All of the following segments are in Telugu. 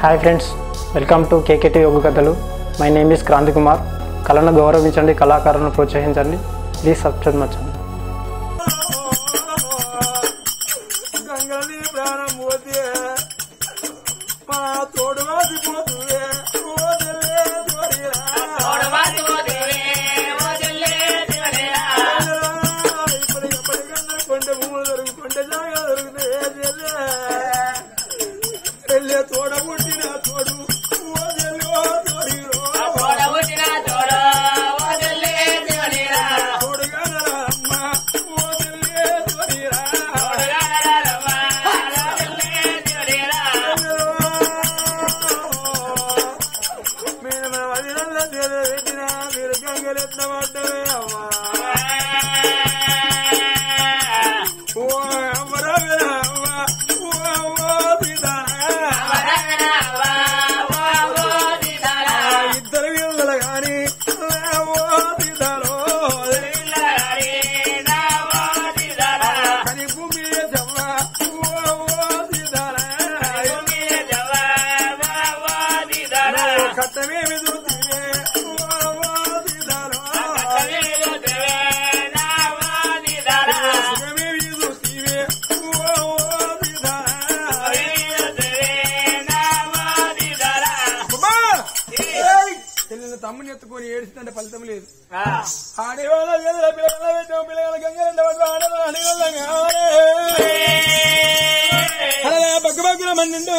Hi friends, welcome to KKT Yoga కథలు. My name is Kranthi Kumar. కళను గౌరవించండి, కళాకారులను ప్రోత్సహించండి. Please subscribe my channel. తమ్ముని ఎత్తుకొని ఏడుస్తుంటే ఫలితం లేదు. ఆడేవాళ్ళ పిల్లల బగ్గు బగ్గుల మండిండు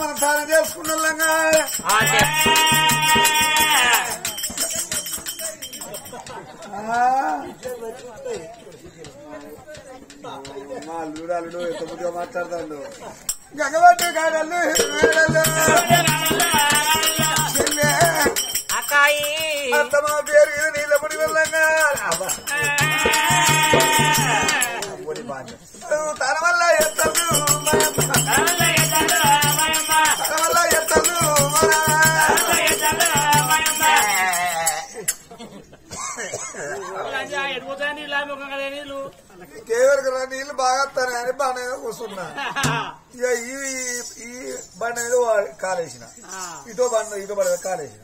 మనం సాధన చేసుకున్నాం. అల్లుడు ఎంత ముద్దుగా మాట్లాడతాడు. గంగవట్టు కాడలు అత్తమా పేరు నీళ్ళ పొడి వెళ్ళంగా తన వల్ల ఎత్తలు కేవలం నీళ్లు బాగా వస్తానని బాగా కూర్చున్నా. ఇక ఈ బండి ఏదో కాలేసిన ఇటో బండి ఇటో బండి కాలేసిన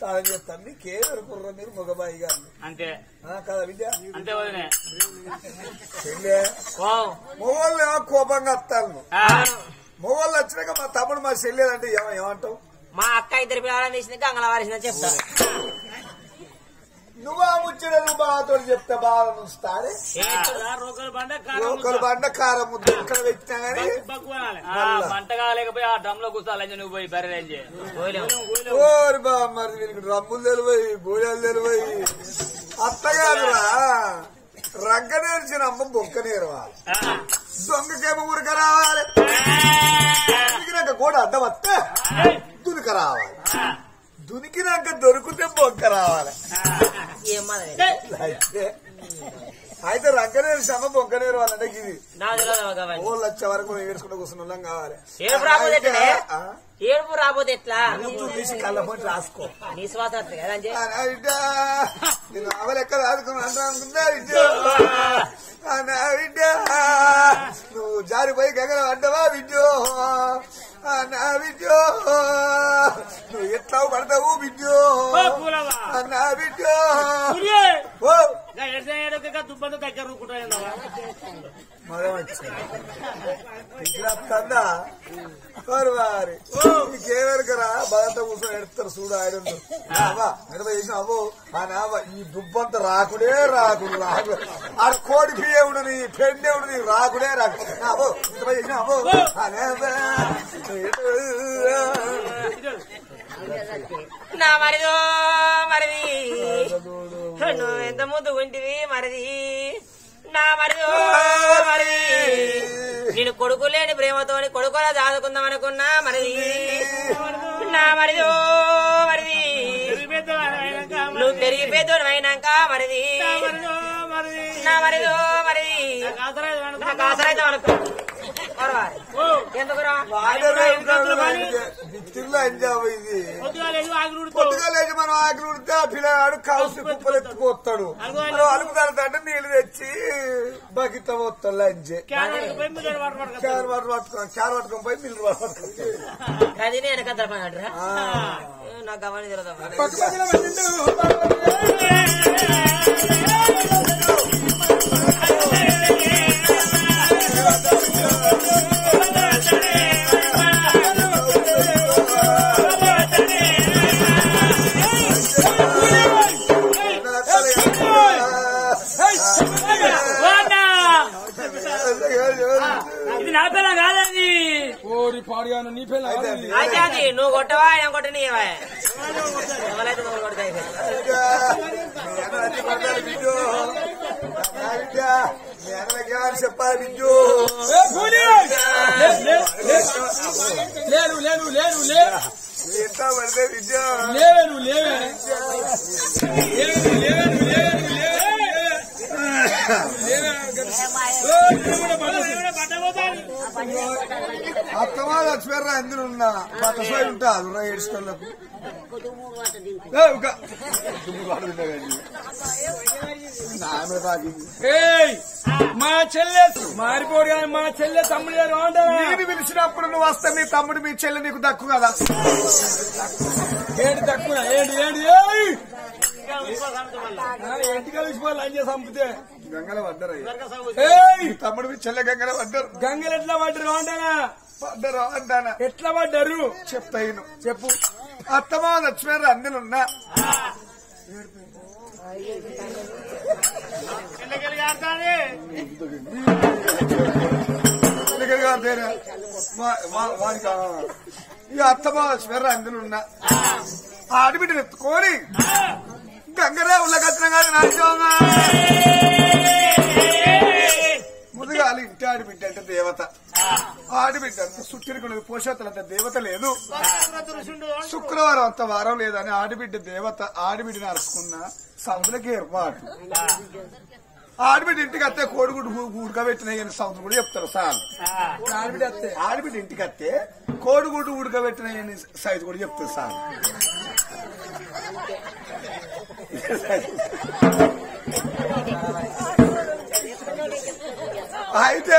తాళం చెప్తాను. కేవలం కుర్ర మీరు మగబాయి గారు అంతే కదా విద్య. మొగోళ్ళు ఏమో కోపంగా వస్తాను. మొగోళ్ళు వచ్చినాక మా తమ్ముడు మా చెల్లెలంటే ఏమంటావు? మా అక్క ఇద్దరు పిల్లలని తీసింది గంగల వారిసిందని చెప్తా. నువ్వు ఆ ముచ్చట నువ్వు బాతో చెప్తే బాగా నుంచుతాడే. ఒకరు బండ కారం ముద్ద ఇక్కడ పెట్టినా గానీ మంట కాలేకపోయి ఆ డ్రమ్ లో కూర్చోాలని నువ్వు పోయి బర్రె ఓరి బా మరి వీరికి రమ్ములు తెలిపోయి గోళాలు తెలిపోయి అత్తగారురా రంగ నేర్చిన అమ్మ బొక్క నేరవా దొంగకేమో ఊరిక రావాలి. దునికినాక కూడా అడ్డం వస్తే దునిక రావాలి. దునికినాక దొరికితే బొక్క రావాలి. అయితే రంగనేరు శ్రమ బొక్కనేరు వాళ్ళంటే ఇది ఓళ్ళు వచ్చే వరకు ఏడ్చుకుంటూ కూర్చున్నాం కావాలి. ఏడుపు రాబోతే ఎట్లా తీసి కళ్ళ పోటీ రాసుకో. నీ శ్వాస నేను ఆవలెక్క రాదుకుని అనుకుందా విద్య నువ్వు జారిపోయి గగన అడ్డవా విద్యో నా విద్యో నువ్వు ఎట్లా పడతావు విద్యో నా విద్యో దుబ్బతో దగ్గర వస్తుందా వారి ఇంకేవరకరా బాధంతా కూర్చొని ఎడతారు చూడు. ఆయన మిడత చేసిన అవ్వు ఆ నావ ఈ దుబ్బంతా రాకుడే రాకుడు ఆడ కోడి పియ్యవుడు నీ పెండేవుడు నీ రాకుడే రాకుడు అవ్వు మిడత చేసిన అవ్వు నా మరిదో మరిది నువ్వు ఎంత ముందు ఉంటివి మరిది. నా మరిదో మరిది నేను కొడుకు లేని ప్రేమతోని కొడుకులా దాదుకుందాం అనుకున్నా మరిది. నా మరిదో మరిది నువ్వు పెరిగి పెద్దోడు అయినాక మరిది నా మరిదో మరి నాకు ఆసరైతే అనుకో ఎందుకురా బిత్తిలో ఎంజాయ్ ఇది పొద్దుగా లేచి మనం ఆకలి ఉడితే ఆ పిల్లగాడు కాల్సి కుప్పలు ఎత్తుకొస్తాడు మనం అలుపు తడతంటే నీళ్లు తెచ్చి బకిత పోతాడు లంచే క్యాన్ పట్టుకొని పోయి నీళ్ళు పట్టుకొని అది నేను కథ పడరా నాకు అవన్నీ తెలియదు ఇది నా పిల్ల కాదండి ఓరి పాడుగాను నీ పిల్ల అయితే అది నువ్వు కొట్టవా ఆయన కొట్ట నీవా ఎవరైతే నువ్వు కొడతాయి చెప్పాలి బిడ్డు లేరు లేరు లేరు ఎంత పడితే బిడ్డు లేవేను లేవే లేవేను అత్తమా లక్ష్మీరా ఎందులో ఉన్నా పట్టసోయి ఉంటారు ఏడుచుకోళ్ళకు మా చెల్లె మారిపోరు కానీ మా చెల్లె తమ్ముడు నేను పిలిచినప్పుడు నువ్వు వస్తే నీ తమ్ముడు మీ చెల్లె నీకు దక్కు కదా ఏంటి తక్కువ ఏంటి ఏంటి ఏంటి కలిసిపోవాలి అని చేసి చంపితే గంగల పడ్డారయ్యా తమ్ముడు మీ చెల్లె గంగల పడ్డారు గంగలు ఎట్లా పడ్డారు అంటానా పడ్డారు అంటానా ఎట్లా పడ్డారు చెప్తాను చెప్పు అత్తమా లక్ష్మీరా అందులున్నా ఈ అత్తమా లక్ష్మీరా అందులున్నా ఆడిబిడ్డను ఎత్తుకొని గంగరే ఉల్లగచ్చిన కాదు నాశంగా ముదుగాలి ఇంటి ఆడిబిడ్డ అంటే దేవత ఆడిబిడ్డ అంత సుట్టిరికుడు పోషతులంత దేవత లేదు శుక్రవారం అంత వారం లేదని ఆడిబిడ్డ దేవత ఆడిబిడ్డని అరుచుకున్న సౌదులకి ఏర్పాటు ఆడిబిడ్డ ఇంటికి అత్తే కోడిగుడ్డు ఉడకబెట్టినాయి అని సౌదులు కూడా చెప్తారు సార్ ఆడిబిడ్డ ఇంటికి అత్తే కోడిగుడ్డు ఉడకబెట్టినాయి అని సైజు కూడా చెప్తారు సార్ అయితే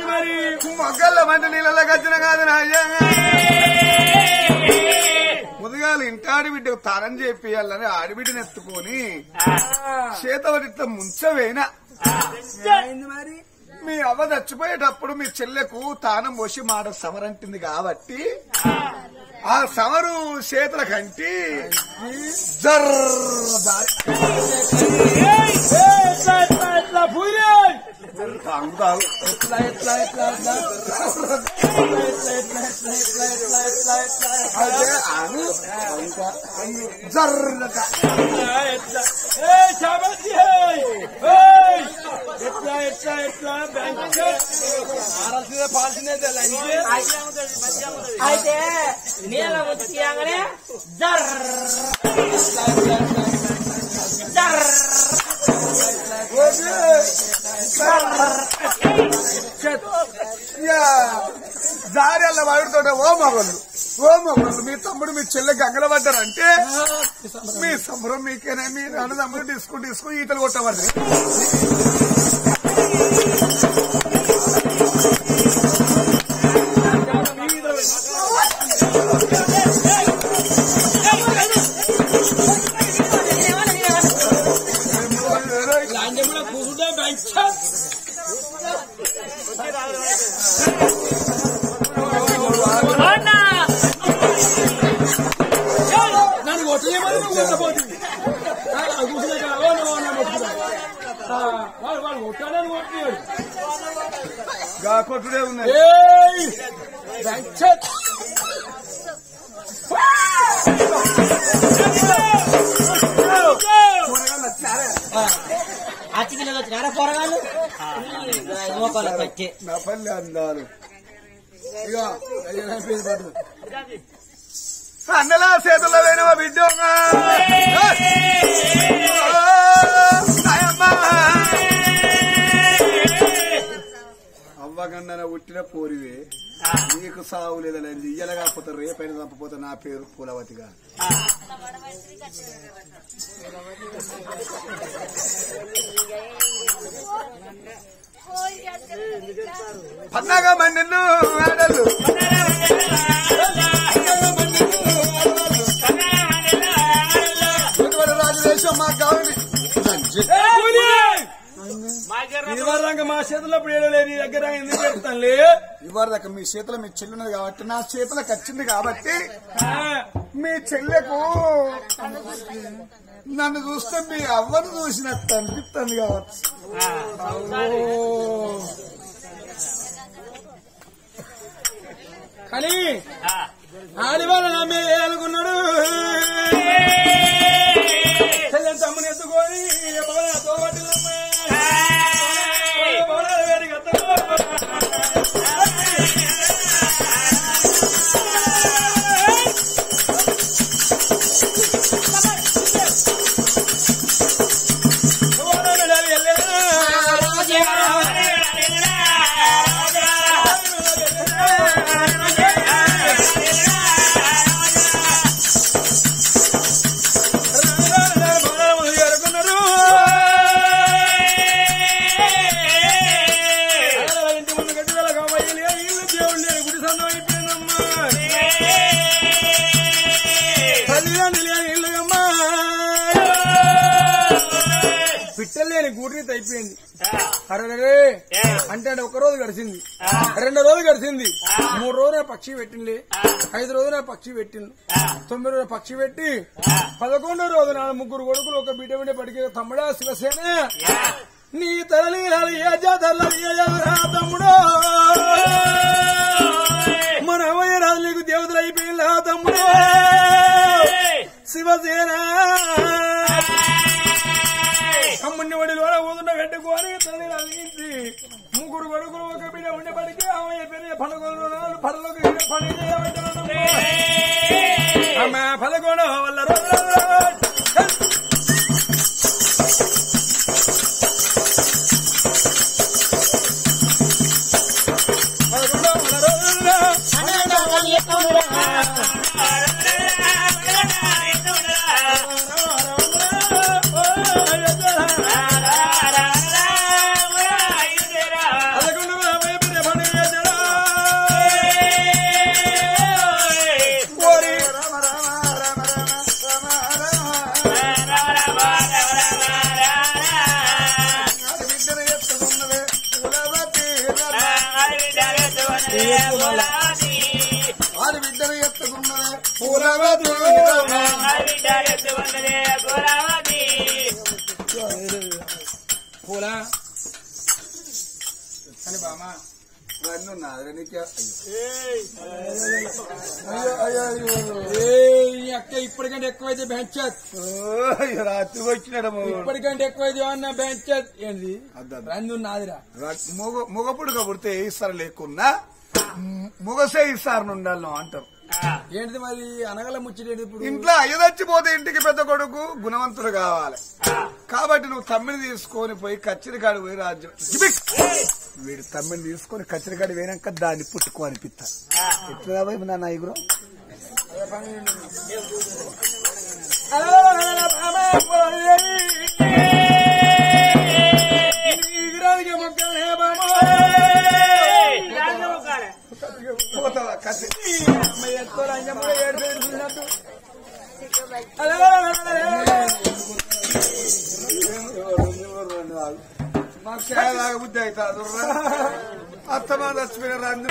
మరి మొగ్గల మంట నీళ్ళలో గచ్చిన కాదు ముదుగాలు ఇంటి ఆడిబిడ్డకు తానం చేపియాలని ఆడిబిడ్డను ఎత్తుకొని చేతవడి ఇట్లా ముంచవేనా మరి మీ అవ్వ చచ్చిపోయేటప్పుడు మీ చెల్లెకు తానం పోసి మాట సమరంటింది కాబట్టి ఆ సమరు చేతుల కంటి అయితే నీళ్ళ వచ్చి దారి అలా వాడుతుంటే ఓ మగళ్ళు మీ తమ్ముడు మీ చెల్లె గంగల పడ్డారంటే మీ సంబరం మీకేనే మీ అన్నదమ్ముడు తీసుకుని ఈతలు కొట్టవద్దు నన్ను కొట్టలేమని నువ్వు కొట్టబోతుంది వాళ్ళు కొట్టాడని కొట్టినాడు కొట్టుడే ఉన్నాయి అతికిలో వచ్చినారా పొరగాలు నా పల్లె అందాలు అన్నలా చేతుల్లో వేణవ బిడ్డ ఏమన్నా ఉట్టిన పోరివే నీకు సాగు లేదనేది ఇయ్యల కాకపోతే రేపైన తప్పపోతే నా పేరు పూలవతిగా పన్నాగా మన్నెల్లు ఆడలు రాజదేశం మాకు కావాలి ఇదివరదాకా మా చేతిలో ఇప్పుడు ఏడో లేదు నీ దగ్గర ఎందుకు పెడతానులే ఇవ్వదాకా మీ చేతిలో మీ చెల్లి ఉన్నది కాబట్టి నా చేతిలోకి వచ్చింది కాబట్టి మీ చెల్లెకు నన్ను చూస్తే మీ అవ్వను చూసినట్టు అనిపిస్తుంది కావచ్చు కానీ ఆదివారం నా మీద వేయాలనుకున్నాడు చెల్లె తమ్ముని ఎత్తుకొని తోబట్టిలమ్మా పిట్టలేని గూడ్రీత అయిపోయింది అరే అంటే ఒక రోజు గడిచింది 2 రోజులు గడిచింది 3 రోజుల పక్షి పెట్టింది 5 రోజుల పక్షి పెట్టింది 9 రోజుల పక్షి పెట్టి 11వ రోజు నాడు 3 కొడుకులు ఒక బిడ్డ బిడ్డ పడికే తమ్ముడా శివసేన నీ తరలి తమ్ముడో మన అవయ్య రాజు నీకు దేవతలు అయిపోయిందా తమ్ముడు శివసేన తమ్ముడిని వడిలో ఊదుండ పెట్టుకొని తల్లి అలిగించి 3 కొడుకులు ఒక బిడ్డ ఉండేపటికి అవయ్య పెరిగే 11 పడలోకి పని ఆమె 11 వల్ల పూలా అని బామా అక్క ఇప్పటికంటే ఎక్కువైతే బెంచత్ రాత్రి వచ్చినాడు ఇప్పటికంటే ఎక్కువైతే అన్న బెంచత్ ఏంటి రందు నాదిరా మొగపుడుగా పుడితే ఇస్తారు లేకున్నా మొగసే ఇస్తారు ఉండాలి అంటారు ఏంటిది మరి అనగల ముచ్చటేది ఇప్పుడు ఇంట్లో అయ్యదచ్చిపోతే ఇంటికి పెద్ద కొడుకు గుణవంతుడు కావాలి కాబట్టి నువ్వు తమ్మిని తీసుకొని పోయి కచ్చిరికాడు పోయి రాజ్యం వీడు తమ్మిని తీసుకొని కచ్చిరికాడు పోయినాక దాన్ని పుట్టుకో అనిపిస్తా ఎట్లా పోయి నా నైగురం పోతావా కచ్చి మాకు బుద్ధి అవుతాడు అత్తమా చచ్చిపోయిన రంగు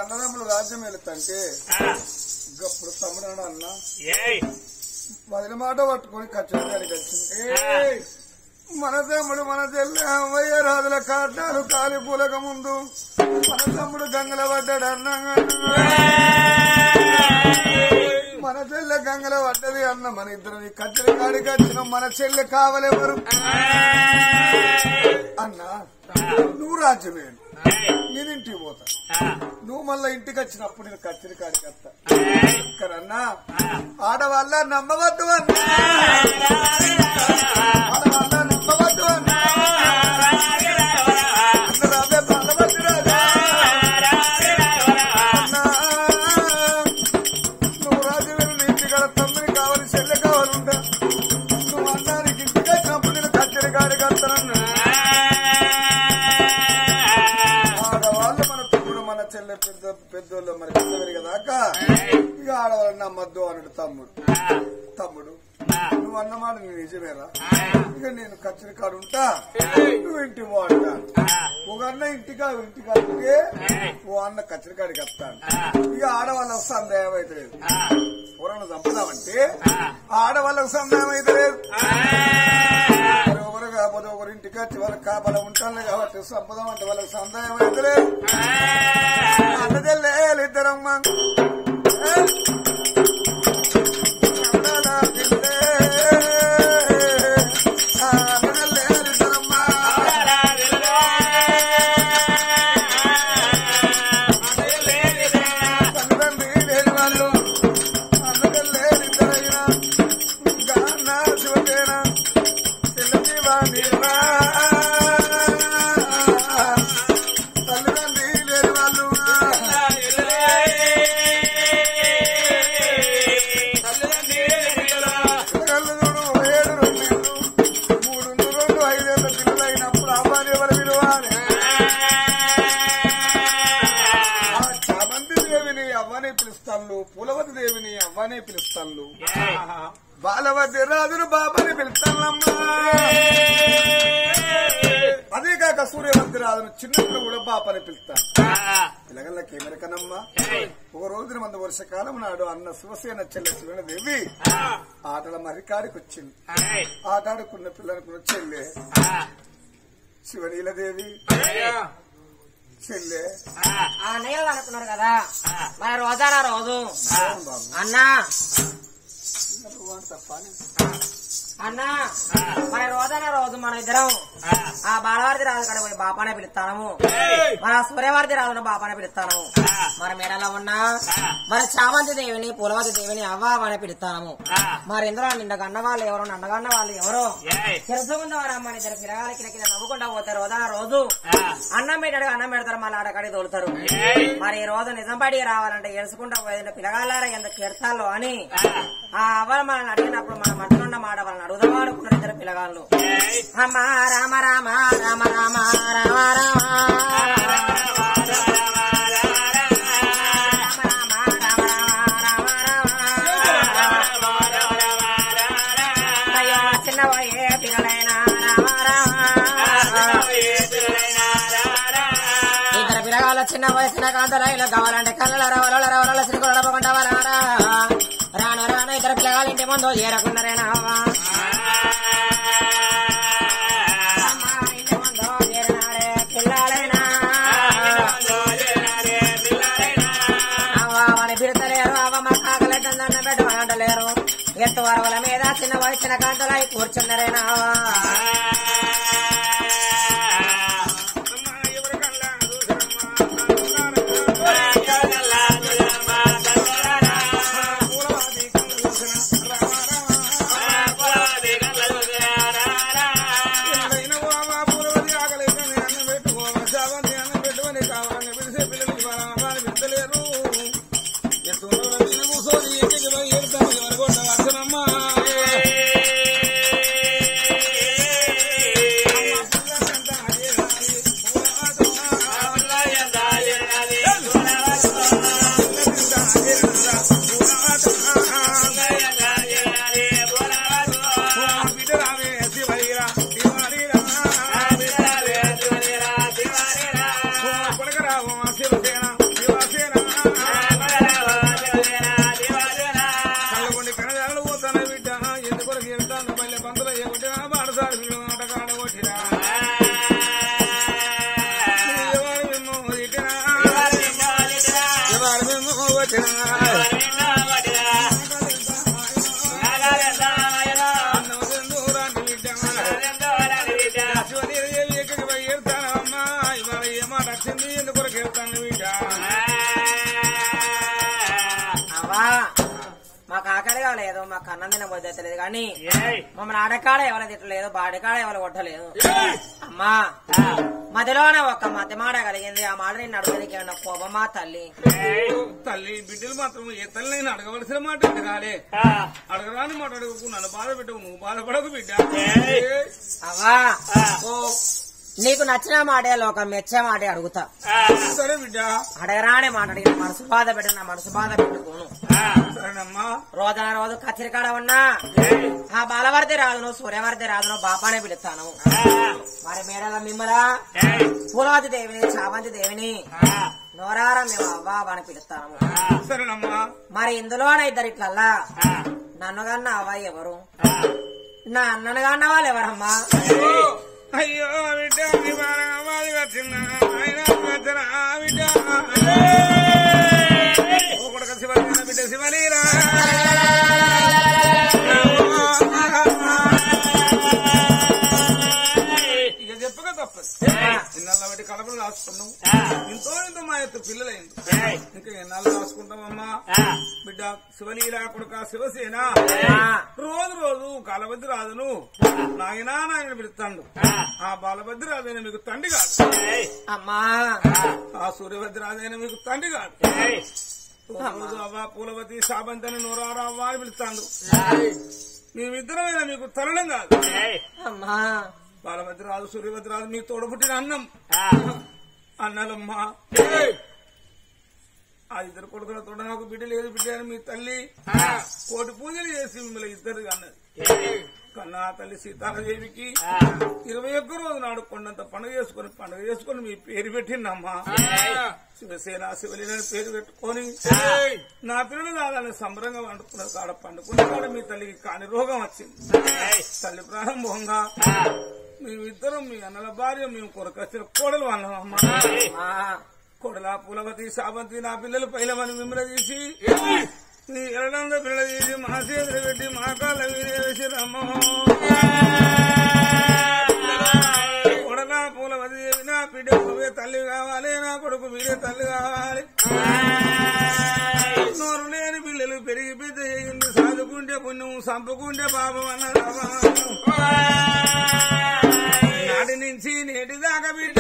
అన్నదమ్ములు రాజ్యం వెళుతుంటే ఇప్పుడు తమ్ముడు అన్న వదిన మాట పట్టుకుని ఖచ్చితంగా వచ్చింది. మన తమ్ముడు మన చెల్లి అవ్వయ్య రాజుల కాటాలు కాలి పూలక ముందు మన తమ్ముడు గంగల పడ్డాడు అన్నగా. మన చెల్లె గంగల పడ్డది అన్న. మన ఇద్దరు కచ్చరి కాడికి వచ్చిన మన చెల్లె కావలెవరు అన్నా? నువ్వు రాజ్యమే, నేను ఇంటికి పోతా. నువ్వు మళ్ళా ఇంటికి వచ్చినప్పుడు నేను కచ్చరి కాడికి వస్తా. ఇక్కడన్నా ఆడవాళ్ళ నమ్మవద్దు అన్నా, ఆడవాళ్ళ నమ్మవద్దు అన్నా. అన్న రాబే బాలవద్దు రాజా అన్నా. నువ్వు రాజువేరు, నీ ఇంటికాడ తమ్మిని కావాలి, చెల్లె కావాలంటా. నువ్వు అన్నానికి ఇంటికి వచ్చినప్పుడు నేను కచ్చరి కాడికి వస్తానన్నా. చెల్లె పెద్దోళ్ళు మరి పెద్దవరి కదాకా ఇక ఆడవాళ్ళని నమ్మద్దు అన్నాడు తమ్ముడు. నువ్వు అన్నమాట నేను నిజమేరా? ఇక నేను కచ్చరి కాడు ఉంటా, నువ్వు ఇంటికి పోంటా. ఒక అన్న ఇంటికాడికే ఓ అన్న కచ్చరి కాడికి వస్తాను. ఇక ఆడవాళ్ళకు సందేహం అయితే లేదు. ఎవరన్నా చంపుదామంటే ఆడవాళ్ళకు సందేహం అయితే లేదు. ఎవరు కాకపోతే ఒకరి ఇంటికి వచ్చి వాళ్ళకి కాపలా ఉంటాను కాబట్టి సంపదం అంటే వాళ్ళకి సందేహం అయితే లేదు. అన్నదెల్లేలు ఇద్దరమ్మా పూలవతి దేవిని అవ్వనే పిలుస్తాను, బాలవతి రాజును బాబాని పిలుస్తానమ్మా. అదే కాక సూర్యవంతి రాజును చిన్నప్పుడు కూడా బాపని పిలుస్తాను. పిల్లగల్లకి ఏమెరకనమ్మా. ఒక రోజున మంది వర్షకాలం నాడు అన్న శివసేన చెల్లె శివనదేవి ఆటల మరికాడికి వచ్చింది. ఆటాడుకున్న పిల్లలకు చెల్లె శివనీలదేవి చెల్లె అన్నయ్య అనుకున్నారు కదా మన రోజానా రోజు అన్నా అన్నా మన రోజానా రోజు మన ఇద్దరం ఆ బాలవారిది రాజు కాడ పోయి బాపానే పిలుస్తాము, మన సూర్యవారిది రాజును బాపానే పిలుస్తాము. మన మెడలో ఉన్న మన చామంతి దేవిని పూలవతి దేవిని అవ్వనే పిలుస్తాము. మరి ఇందులో నిండగన్న వాళ్ళు ఎవరో నండగన్న వాళ్ళు ఎవరో తెలుసుకుందామని మన ఇద్దరు పిల్లగాలి కింద నవ్వుకుంటా పోతారు. రోజానా రోజు అన్నం పెట్టాడు, అన్నం పెడతారు, మళ్ళీ ఆడకాడికి తోలుతారు. మరి ఈ రోజు నిజం పడి రావాలంటే ఎడుచుకుంటా పోయేదంటే పిల్లగాళ్ళారా ఎంత కెడతాలో అని ఆ అవ్వలు మనల్ని అడిగినప్పుడు మన మధ్యలో మాట వాళ్ళని అడుగుదాం అనుకున్నారు ఇద్దరు పిల్లగాళ్ళు. అమ్మ రామ రామ రామ రామ రామ చిన్నవయ్యే పిల్లలైనా రామ రామ. ఇద్దరు పిల్లగాళ్ళ చిన్న వయసున కాంతలైన కావాలంటే కళ్ళ రవల రవల సిరికొల డబ్బకుండా రాను రాను ఇద్దరు పిల్లగాళ్ళ ఇంటి ముందు చేరకున్నారేనా ఇంటి ముందు చేరినారే పిల్లలైనా అవ్వని పిడతలేరు, అవ్వ మా కాకలెట్టందన్న పెట్టమనంటలేరు. ఎత్తు వరవల మీద చిన్న వయసున కాంతలై కూర్చున్నారేనా మాకు అన్నం తినబోద్ది తెలియదు కానీ మమ్మల్ని ఆడకాడ ఎవరు తిట్టలేదు బాడకాడ ఎవరు కొట్టలేదు అమ్మా మధ్యలోనే ఒక మధ్య మాట కలిగింది ఆ మాట నేను అడగడానికి ఏమన్నా కోపమా తల్లి తల్లి బిడ్డలు మాత్రం ఏ తల్లి నేను అడగవలసిన మాట అడగాలి అడగరాని మాట అడుగుకు నన్ను బాధ పెట్టవు నువ్వు బాధపడకు బిడ్డ అవ్వా నీకు నచ్చిన మాటే లోకం మెచ్చే మాటే అడుగుతా సరే బిడ్డ అడగరానే మాట అడిగిన మనసు బాధ పెట్టిన మనసు బాధ పెట్టుకోను సరేనమ్మా రోజున రోజు కచ్చిరికాడ ఉన్నా ఆ బాలవర్తి రాదును సూర్యవర్తి రాదును బాపానే పిలుస్తాను మరి మేడల మిమ్మలా పూలవతి దేవిని చామంతి దేవిని నోరారం మేము అవ్వా అని పిలుస్తాము సరేనమ్మా మరి ఇందులోనే ఇద్దరిట్లల్లా నన్ను కన్న అవ్వ ఎవరు నా అన్నను కన్న వాళ్ళు ఎవరమ్మా అయ్యో బిడ్డ వచ్చిన బిడ్డ కొడుక శివలీల బిడ్డ శివలీలా ఇక చెప్పగా తప్పదు ఇన్నాళ్ళ బట్టి కలపలు రాసుకున్నాం ఎంతో ఎంతో మా యొక్క పిల్లలైంది ఇంకా ఎన్నాళ్ళు రాసుకుంటామమ్మా బిడ్డ శివలీల కొడుక శివసేన రోజు రోజు కాలబద్ది రాజును నాయనా నాయన పిలుస్తాడు ఆ బాలభద్ర రాజైన మీకు తండ్రి కాదు అమ్మా ఆ సూర్యభద్ర రాజైన మీకు తండ్రి కాదు రోజు అవ్వ పూలవతి శాబంతని నూరారా అవ్వ అని పిలుస్తాడు మేమిద్దరమైనా మీకు తరడం కాదు అమ్మా బాలభద్రరాజు సూర్యభద్రరాజు మీ తోడబుట్టిన అన్నం అన్నాలమ్మా ఆ ఇద్దరు కొడుకుల తోడ నాకు బిడ్డ లేదు బిడ్డ అని మీ తల్లి కోటి పూజలు చేసి మిమ్మల్ని ఇద్దరు అన్నది కన్నా తల్లి సీతారాదేవికి 21 రోజు నాడు కొండంత పండుగ చేసుకుని మీ పేరు పెట్టిందమ్మా శివసేన శివలీల పేరు పెట్టుకొని నా పిల్లలు దాదాన్ని సంబరంగా వండుకున్న కాడ పండుకున్న కాడ మీ తల్లికి కాని రోగం వచ్చింది తల్లి ప్రారంభంగా మేమిద్దరం మీ అన్నల భార్య మేము కొరకొచ్చిన కోడలు అన్నామమ్మా కొడల పూలవతి శాబంతి నా పిల్లలు పైలమని మిమ్మల్ని తీసి నీ ఎరడంలో పిల్లలు తీసి మా చేతులు పెట్టి మా కాళ్ళ వేసి రమ్మ కొడల పూలవతి నా బిడ్డ తల్లి కావాలి నా కొడుకు వీడే తల్లి కావాలి నోరు లేని పిల్లలు పెరిగి పెద్ద చేయింది సాదుకుంటే పుణ్యం సంపుకుంటే పాపం అన్నది నాటి నుంచి నేటి దాకా బిడ్డ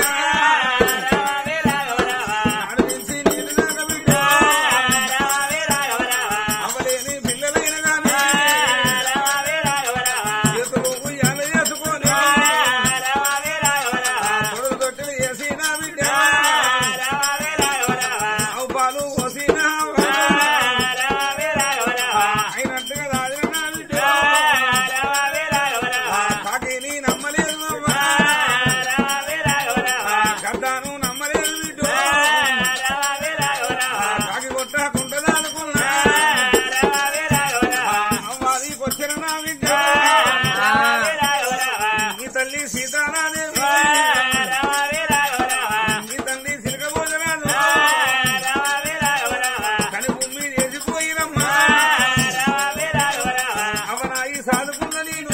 నాటి నుంచి నేటి దాకా బిడ్డ అవలేని పిల్లలైన కానీ చేతులు ఉయ్యాల చేసుకొని కొడుకు తొట్టెలు వేసిన బిడ్డ ఆవు పాలు పోసిన అయినట్టుగా రాజన బిడ్డ కాకిని నమ్మలేదు గడ్డాను నమ్మలేదు బిడ్డ కాకి కొట్టకుంటదా అనుకున్నా అమ్మాది కొచ్చిన నా బిడ్డ ఈ తల్లి సీతారాదేవి ఈ తల్లి సిలకబోజరాజు కని భూమి చేసిపోయినమ్మా అవనాయి సాదుకున్న నేను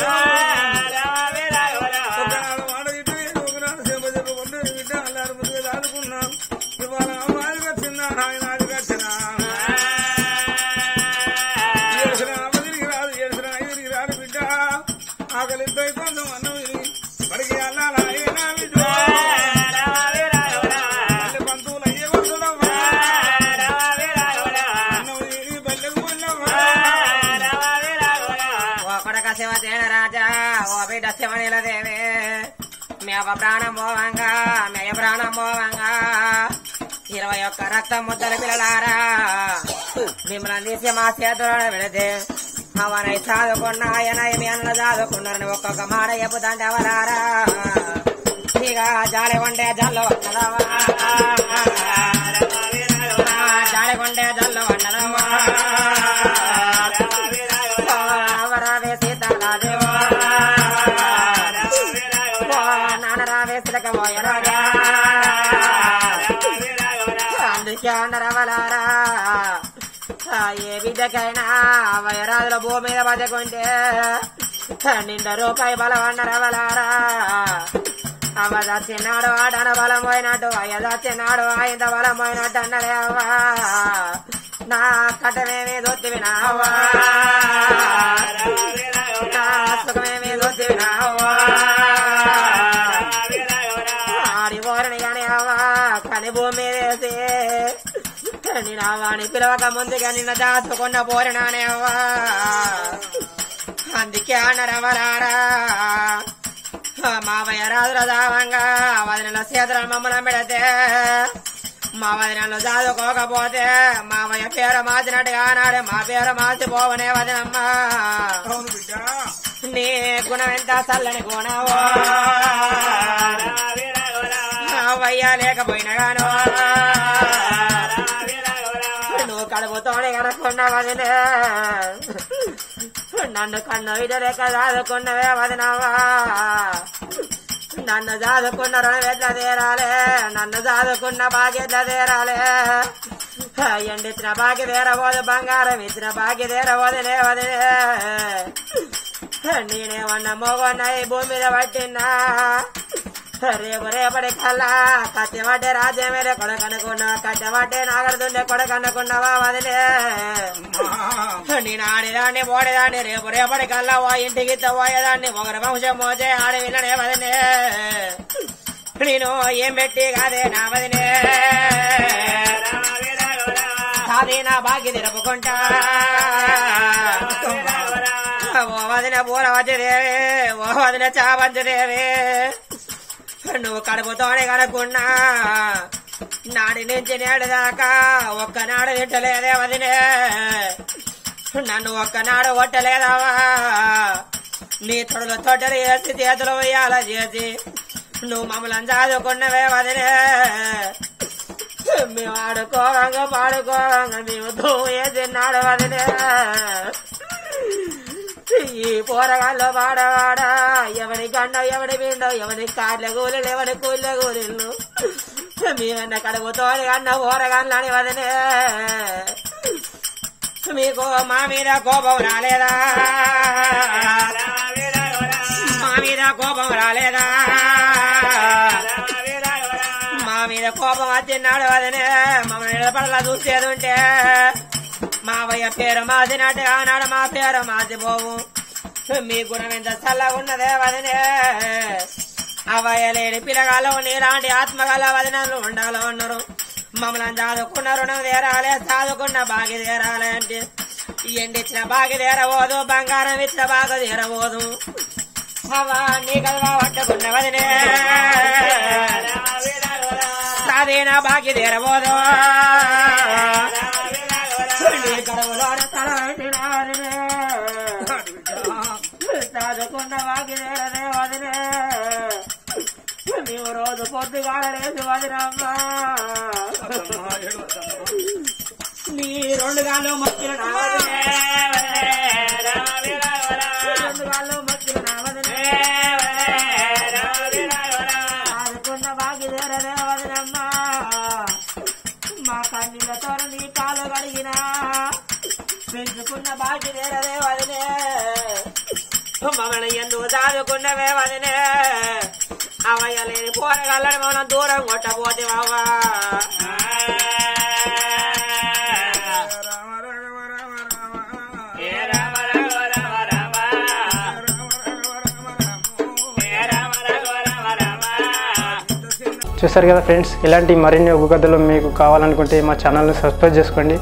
ఒకనాడు మాట ఇటు ఒకనాడు సేప చెప్పుకుంటూ బిడ్డ అల్లారు ముందుగా సాదుకున్నాం ఇవాళ అమ్మాది వచ్చిన ఆయన అది వచ్చిన ఏడుసిన అమ్మ తిరిగి రాదు ఏడుసిన ఐదు తిరిగి రాదు బిడ్డ ఆకలి కొంచెం అన్నం పడికి అల్లాలా అయినా బిడ్డ పల్లె పంతువులు అయ్యే వస్తుందమ్మా అన్నం తిని పల్లెకు పోయినమ్మా ఓ కొడక శివసేన రాజా ఓ బిడ్డ శివనీల దేవి మేవ ప్రాణం పోవంగా మేయ ప్రాణం పోవంగా 21 రక్తం ముద్దల పిల్లలారా మిమ్మల్ని తీసి మా చేతులను పెడితే అవనై చదువుకున్న ఆయన మీ అన్న చదువుకున్నారని ఒక్కొక్క మాట చెప్పుదంటే అవరారా ఇక జాలి కొండే జల్లు వండదవా జాలి కొండే జల్లు వండదవా అవరావే సీతారాదేవా నానరావే సిలకమోయరాగా అందుకే అన్నరవలారా ఏ విద్యకైనా వయరాజుల భూమి మీద బతుకుంటే 2 రూపాయి బలం అన్నరవలారా అవ దచ్చినాడు ఆటన బలం పోయినట్టు అయ్య దచ్చినాడు ఆయన బలం పోయినట్టు అన్నరే అవ్వా నా కటమేమి దొత్తివి నావా నా సుఖమేమి దొత్తివి నావా ఆడి ఓరని కాని అవ్వా కని భూమి వేసి నేను అవ్వాని పిలవక ముందుగా నిన్న దాచుకున్న పోరినానే అవ్వా అందుకే అన్నరవరారా మావయ్య రాజుల దావంగా వదిన చేతులను మమ్మల్ని పెడితే మా వదినలు చదువుకోకపోతే మావయ్య పేరు మార్చినట్టుగా నాడే మా పేరు మార్చిపోవనే వదినమ్మా నీ గుణం ఎంత చల్లని గుణవో అవ్వయ్యా లేకపోయినా గాను నువ్వు కడుపుతోనే కనుక్కున్న వదిలే నన్ను కన్ను విడలేక చదువుకున్నవే వదినవా నన్ను చదువుకున్న రుణం ఎట్లా తీరాలే నన్ను చదువుకున్న బాకి ఎట్లా తీరాలే ఎండిచ్చిన బాకి తీరబోదు బంగారం ఇచ్చిన బాకి తీరబోదులే వదిలే నేనేమన్నా మోగొన్న ఈ భూమి మీద పట్టినా రేపు రేపటి కల్లా కట్టెబట్టే రాజ్యమేలే కొడకనుకున్నా కట్టెబట్టే నాగడుతుండే కొడకనుకున్నావా వదిలే నేను ఆడేదాన్ని పోడేదాన్ని రేపు రేపటి కల్లా ఇంటికి పోయేదాన్ని ఒకరి వంశం మోసే ఆడి విననే వదిలే నేను ఏం పెట్టి కాదే నా వదిలే కాదే నా బాకి తిరపుకుంటా ఓ వదిన పూల వచ్చేదేవే ఓ వదిన చాపంచుదేవే నువ్వు కడుపుతోనే కనుక్కున్నా నాడి నుంచి నేడు దాకా ఒక్కనాడు తిట్టలేదే వదిలే నన్ను ఒక్కనాడు కొట్టలేదావా నీ తొడలు తొట్టలు వేసి చేతులు వేయాల చేసి నువ్వు మమ్మల్ని చదువుకున్నవే వదిలే మేము ఆడుకోవంగా పాడుకోవంగా మేము వేసి నాడు వదిలే ఈ పోరగాళ్ళు వాడవాడా ఎవరి గండం ఎవడి పిండం ఎవరి కార్ల కూలీలు ఎవరి కూల కూలీళ్ళు మేమన్న కడుపుతో అన్న పోరగాళ్ళని వదిలే మీకు మా మీద కోపం రాలేదా మా మీద కోపం రాలేదా మా మీద కోపం వచ్చినాడు వదిలే మమ్మల్ని నిలబడలా చూసేది ఉంటే మావయ్య పేరు మార్చినట్టు ఆనాడు మా పేరు మార్చిపోవు మీ గుణం ఎంత చల్లగా ఉన్నదే వదినే అవయ్య లేని పిల్లగాళ్ళు నీలాంటి ఆత్మగల వదినలు ఉండాలో ఉన్నారు మమ్మల్ని చదువుకున్న రుణం తీరాలే చదువుకున్న బాగి తీరాలే అంటే ఎండిచ్చిన బాగి తీరబోదు బంగారం ఇచ్చిన బాగా తీరబోదు అవా నీ కదవా పట్టుకున్న వదినే సాధీన బాగి తీరబోదు చదువుకున్న బాగి తీరదే వదిలే మేము రోజు పొద్దుగాడలేదు వదినమ్మా నీ రెండు గాళ్ళు మొక్కిన నావదినే రెండు గాళ్ళు మొక్కిన నావదినే చదువుకున్న బాగి తీరదే వదినమ్మా మా కన్నీళ్లతో నీ కాలు కడిగినా పెంచుకున్న బాకి తీరదే వదిలే మమ్మల్ని ఎందుకు చదువుకున్నవే వదిలే అవయ్య లేని పోరగాళ్ళని మనం దూరం కొట్టబోతే బావా చూసారు కదా ఫ్రెండ్స్, ఇలాంటి మరిన్ని ఒగ్గు కథలు మీకు కావాలనుకుంటే మా ఛానల్ని సబ్స్క్రైబ్ చేసుకోండి.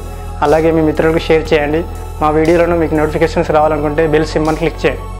అలాగే మీ మిత్రులకు షేర్ చేయండి. మా వీడియోలను మీకు నోటిఫికేషన్స్ రావాలనుకుంటే బెల్ సింబల్ని క్లిక్ చేయండి.